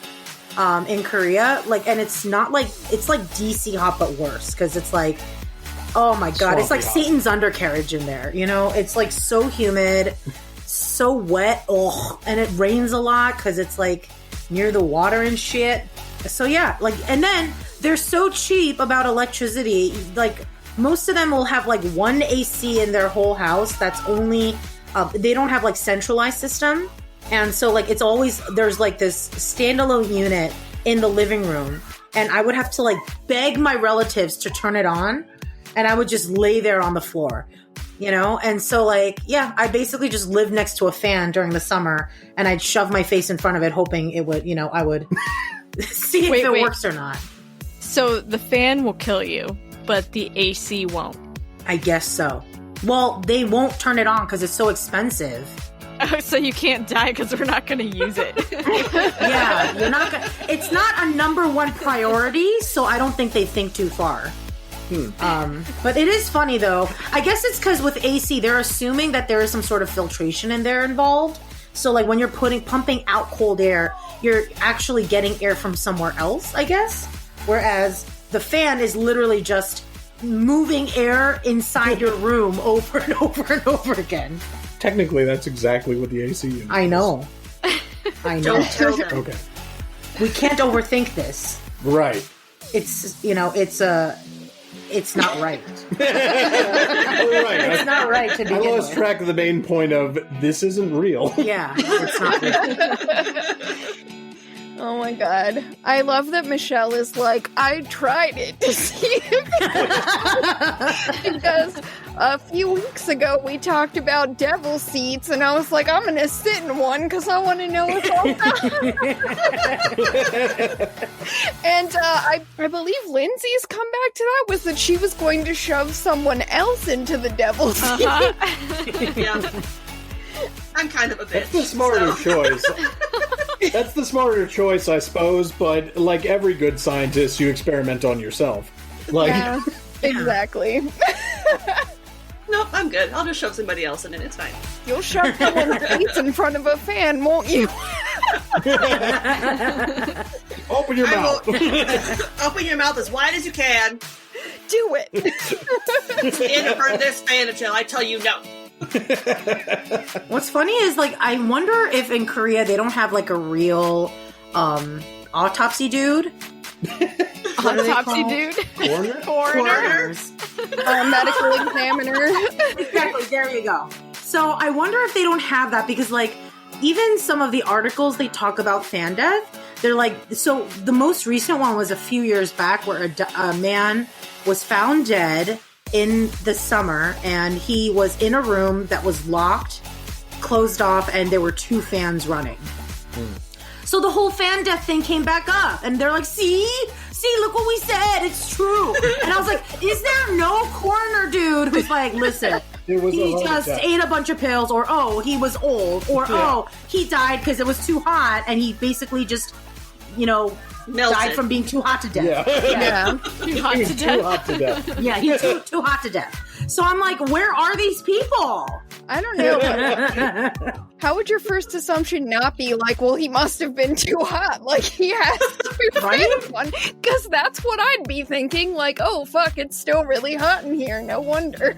Speaker 4: In Korea, and it's not it's like DC hot, but worse, because it's oh my god, it's like
Speaker 5: Swampy hot.
Speaker 4: Satan's undercarriage in there, it's so humid, so wet, and it rains a lot because it's near the water and shit. So yeah, and then they're so cheap about electricity, most of them will have one AC in their whole house that's only, they don't have centralized system. And so, it's always, there's, this standalone unit in the living room. And I would have to, beg my relatives to turn it on. And I would just lay there on the floor, And so, yeah, I basically just lived next to a fan during the summer. And I'd shove my face in front of it, hoping it would, I would see if it works or not.
Speaker 2: So the fan will kill you, but the AC won't.
Speaker 4: I guess so. Well, they won't turn it on because it's so expensive.
Speaker 2: Oh, so you can't die because we're not going to use it.
Speaker 4: Yeah, you're not gonna, it's not a number one priority, so I don't think they think too far. But it is funny though. I guess it's because with AC, they're assuming that there is some sort of filtration in there involved. So when you're pumping out cold air, you're actually getting air from somewhere else, I guess. Whereas the fan is literally just moving air inside your room over and over and over again.
Speaker 5: Technically, that's exactly what the AC unit is.
Speaker 4: I know.
Speaker 1: Don't tell them.
Speaker 5: Okay.
Speaker 4: We can't overthink this.
Speaker 5: Right.
Speaker 4: It's not right.
Speaker 5: It's
Speaker 4: not right to begin
Speaker 5: I lost
Speaker 4: with.
Speaker 5: track of the main point of this isn't real.
Speaker 4: Yeah, it's not real.
Speaker 3: Oh my god. I love that Michelle is I tried it to see if because a few weeks ago we talked about devil seats and I was like, I'm gonna sit in one because I want to know what's all about. And I believe Lindsay's comeback to that was that she was going to shove someone else into the devil seat.
Speaker 1: Yeah. I'm kind of a bitch.
Speaker 5: That's the smarter choice. That's the smarter choice, I suppose, but like every good scientist, you experiment on yourself.
Speaker 3: Yeah, exactly.
Speaker 1: Nope, I'm good. I'll just shove somebody else in it. It's fine.
Speaker 3: You'll shove someone's face in front of a fan, won't you?
Speaker 5: Open your mouth.
Speaker 1: Open your mouth as wide as you can.
Speaker 3: Do it.
Speaker 1: Stand in front of this fan until I tell you no.
Speaker 4: What's funny is, I wonder if in Korea they don't have, a real, autopsy dude.
Speaker 2: Autopsy dude?
Speaker 4: Coroners.
Speaker 3: Medical examiner.
Speaker 4: Exactly, there you go. So I wonder if they don't have that because, even some of the articles they talk about fan death, they're so the most recent one was a few years back where a man was found dead in the summer, and he was in a room that was locked, closed off, and there were 2 fans running. So the whole fan death thing came back up, and they're like, see, look what we said, it's true. And I was like, is there no coroner dude who's listen, he just ate a bunch of pills, or he was old, or he died because it was too hot, and he basically just,
Speaker 1: Melted.
Speaker 4: died from being too hot to death.
Speaker 3: Yeah.
Speaker 2: Too hot to
Speaker 5: Too
Speaker 2: death.
Speaker 5: hot to death.
Speaker 4: Yeah, he's too hot to death. So I'm like, where are these people?
Speaker 3: I don't know. How would your first assumption not be like, well, he must have been too hot? Like, he has to be
Speaker 4: Right?
Speaker 3: one. Because that's what I'd be thinking. Like, oh, fuck, it's still really hot in here. No wonder.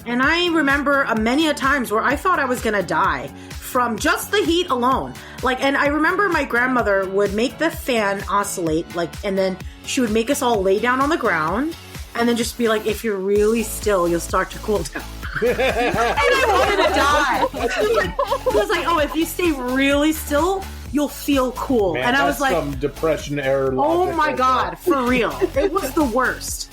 Speaker 4: And I remember many a times where I thought I was going to die from just the heat alone. Like, and I remember my grandmother would make the fan oscillate, like, and then she would make us all lay down on the ground and then just be like, if you're really still, you'll start to cool down. And I wanted to die. It was like, oh, if you stay really still, you'll feel cool.
Speaker 5: Man,
Speaker 4: and I was
Speaker 5: that's
Speaker 4: like,
Speaker 5: some depression era.
Speaker 4: oh
Speaker 5: logic
Speaker 4: my
Speaker 5: right
Speaker 4: God, for real. It was the worst.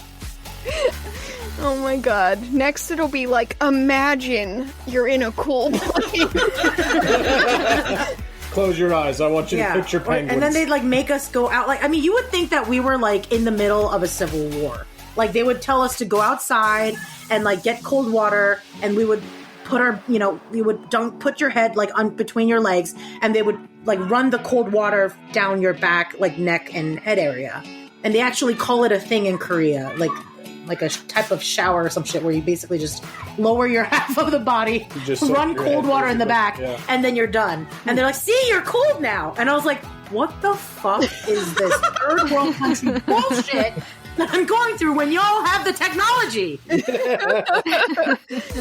Speaker 3: Oh my god. Next it'll be like, imagine you're in a cool place.
Speaker 5: there. Close your eyes. I want you to picture penguins.
Speaker 4: And then they'd like make us go out. Like, I mean, you would think that we were like in the middle of a civil war. Like, they would tell us to go outside and like get cold water, and we would put our, you know, we would put your head like on between your legs, and they would like run the cold water down your back, like neck and head area. And they actually call it a thing in Korea, like a type of shower or some shit, where you basically just lower your half of the body,
Speaker 5: just soak
Speaker 4: run
Speaker 5: your
Speaker 4: cold
Speaker 5: head,
Speaker 4: water in the back,
Speaker 5: yeah.
Speaker 4: and then you're done. And they're like, see, you're cold now. And I was like, what the fuck is this third world country bullshit that I'm going through when y'all have the technology?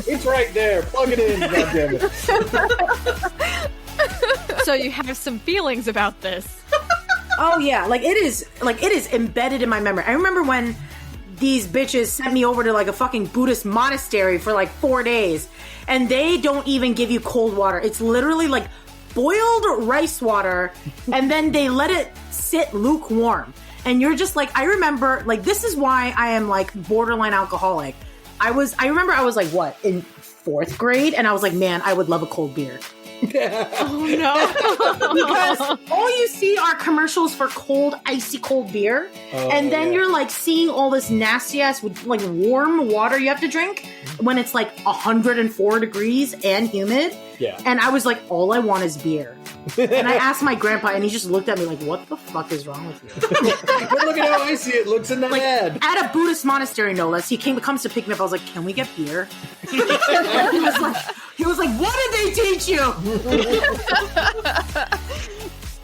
Speaker 5: It's right there. Plug it in, goddammit.
Speaker 2: So you have some feelings about this.
Speaker 4: Oh yeah, like it is embedded in my memory. I remember when these bitches sent me over to like a fucking Buddhist monastery for like 4 days, and they don't even give you cold water. It's literally like boiled rice water, and then they let it sit lukewarm. And you're just like, I remember, like, this is why I am like borderline alcoholic. I remember I was like, what, in 4th grade? And I was like, man, I would love a cold beer.
Speaker 2: Oh no.
Speaker 4: Because all you see are commercials for cold, icy cold beer. And then you're like seeing all this nasty ass, like warm water you have to drink when it's like 104 degrees and humid.
Speaker 5: Yeah.
Speaker 4: And I was like, all I want is beer. And I asked my grandpa, and he just looked at me like, what the fuck is wrong with you?
Speaker 5: But look at how icy it looks in that
Speaker 4: Like,
Speaker 5: ad.
Speaker 4: at a Buddhist monastery, no less. He comes to pick me up. I was like, can we get beer? He was like, what did they teach you?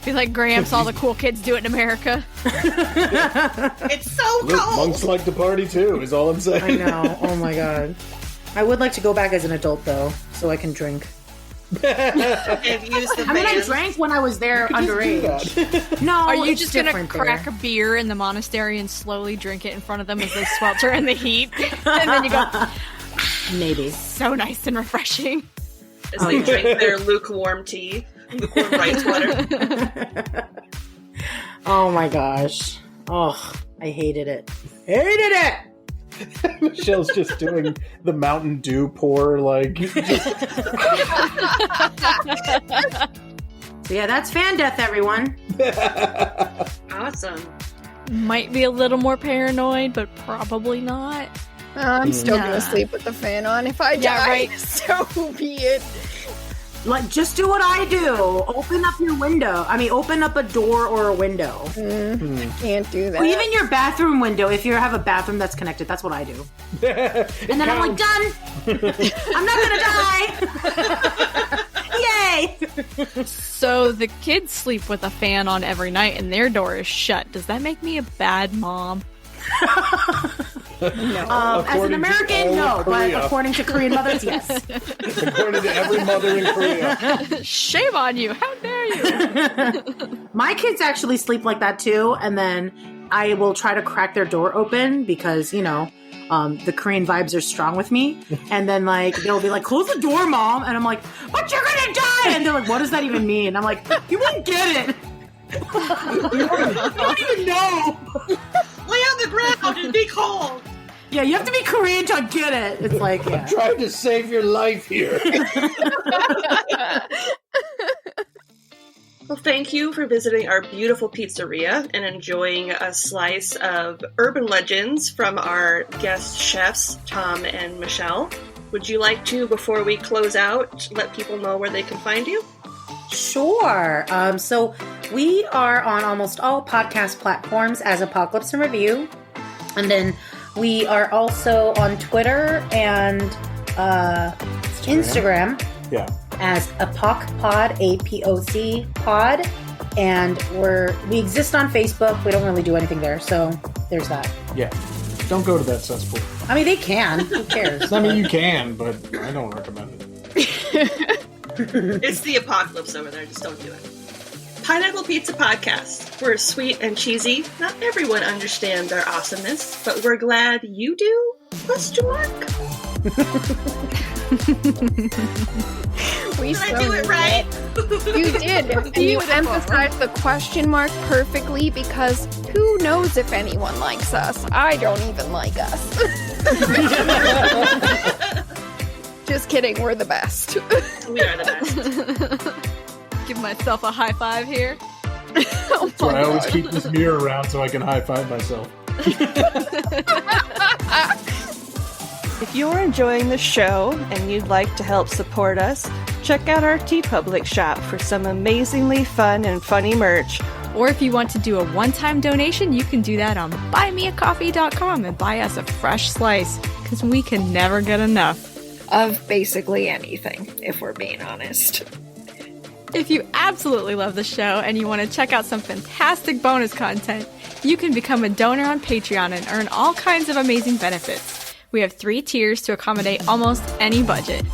Speaker 2: Be like, Gramps, all the cool kids do it in America.
Speaker 4: It's so
Speaker 5: Look,
Speaker 4: cold.
Speaker 5: monks like to party too, is all I'm saying.
Speaker 4: I know. Oh my god. I would like to go back as an adult though, so I can drink.
Speaker 1: And use the
Speaker 4: I mean, I
Speaker 1: fans.
Speaker 4: drank when I was there
Speaker 5: You could
Speaker 4: underage.
Speaker 5: just do that.
Speaker 4: No,
Speaker 2: Are you
Speaker 4: it's
Speaker 2: just gonna
Speaker 4: different
Speaker 2: crack
Speaker 4: there.
Speaker 2: a beer in the monastery and slowly drink it in front of them as they swelter in the heat? And then you go,
Speaker 4: Maybe.
Speaker 2: so nice and refreshing.
Speaker 1: As they drink their lukewarm tea, lukewarm rice water.
Speaker 4: Oh my gosh. Oh, I hated it. Hated it!
Speaker 5: Michelle's just doing the Mountain Dew pour, like.
Speaker 4: So yeah, that's fan death, everyone.
Speaker 1: Awesome.
Speaker 2: Might be a little more paranoid, but probably not.
Speaker 3: I'm still
Speaker 2: Nah.
Speaker 3: gonna sleep with the fan on if I
Speaker 2: Yeah,
Speaker 3: die.
Speaker 2: right.
Speaker 3: So be it.
Speaker 4: Like, just do what I do. Open up your window. I mean, open up a door or a window.
Speaker 3: Can't do that.
Speaker 4: Or even your bathroom window, if you have a bathroom that's connected. That's what I do. And then I'm like, done. I'm not gonna die. Yay!
Speaker 2: So the kids sleep with a fan on every night and their door is shut. Does that make me a bad mom?
Speaker 4: As an
Speaker 5: According to
Speaker 4: American,
Speaker 5: all
Speaker 4: no.
Speaker 5: of
Speaker 4: But
Speaker 5: Korea.
Speaker 4: according to Korean mothers, yes.
Speaker 5: According to every mother in Korea.
Speaker 2: Shame on you. How dare you?
Speaker 4: My kids actually sleep like that too, and then I will try to crack their door open because, you know, the Korean vibes are strong with me. And then, like, they'll be like, close the door, Mom. And I'm like, but you're gonna die! And they're like, what does that even mean? And I'm like, you won't get it. You don't even know.
Speaker 1: Lay on the ground and be cold.
Speaker 4: Yeah, you have to be Korean to get it. It's like, yeah.
Speaker 5: Trying to save your life here.
Speaker 1: Well, thank you for visiting our beautiful pizzeria and enjoying a slice of urban legends from our guest chefs, Tom and Michelle. Would you like to, before we close out, let people know where they can find you?
Speaker 4: Sure. So we are on almost all podcast platforms as Apocalypse and Review. And then we are also on Twitter and Instagram
Speaker 5: Yeah.
Speaker 4: as APOC APOC pod, and we exist on Facebook. We don't really do anything there, so there's that.
Speaker 5: Yeah. Don't go to that cesspool.
Speaker 4: I mean, they can. Who cares?
Speaker 5: I mean, you can, but I don't recommend it.
Speaker 1: It's the apocalypse over there. Just don't do it. Pineapple Pizza Podcast. We're sweet and cheesy. Not everyone understands our awesomeness, but we're glad you do? Question mark?
Speaker 3: We
Speaker 1: Did I do it right?
Speaker 3: You did. And you emphasized the question mark perfectly because who knows if anyone likes us? I don't even like us. Just kidding, we're the best.
Speaker 1: We are the best.
Speaker 2: Give myself a high five here.
Speaker 3: Oh
Speaker 5: So
Speaker 3: my
Speaker 5: I always
Speaker 3: God.
Speaker 5: keep this mirror around so I can high five myself.
Speaker 1: If you're enjoying the show and you'd like to help support us, check out our TeePublic shop for some amazingly fun and funny merch.
Speaker 2: Or if you want to do a one-time donation, you can do that on buymeacoffee.com and buy us a fresh slice, because we can never get enough.
Speaker 3: Of basically anything, if we're being honest.
Speaker 2: If you absolutely love the show and you want to check out some fantastic bonus content, you can become a donor on Patreon and earn all kinds of amazing benefits. We have 3 tiers to accommodate almost any budget.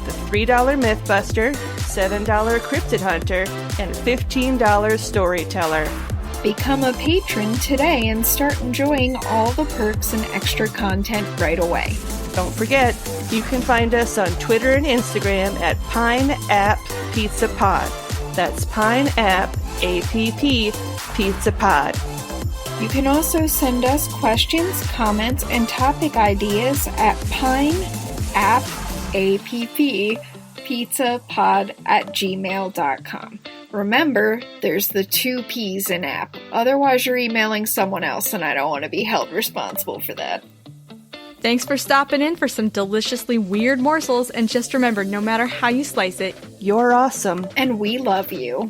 Speaker 1: The $3 Mythbuster, $7 Cryptid Hunter, and $15 Storyteller.
Speaker 3: Become a patron today and start enjoying all the perks and extra content right away.
Speaker 1: Don't forget, you can find us on Twitter and Instagram at PineAppPizzaPod. That's PineApp, A-P-P, Pizza Pod.
Speaker 3: You can also send us questions, comments, and topic ideas at pineappizzapod@gmail.com. Remember, there's the 2 P's in app. Otherwise, you're emailing someone else, and I don't want to be held responsible for that.
Speaker 2: Thanks for stopping in for some deliciously weird morsels, and just remember, no matter how you slice it,
Speaker 1: You're awesome.
Speaker 3: And we love you.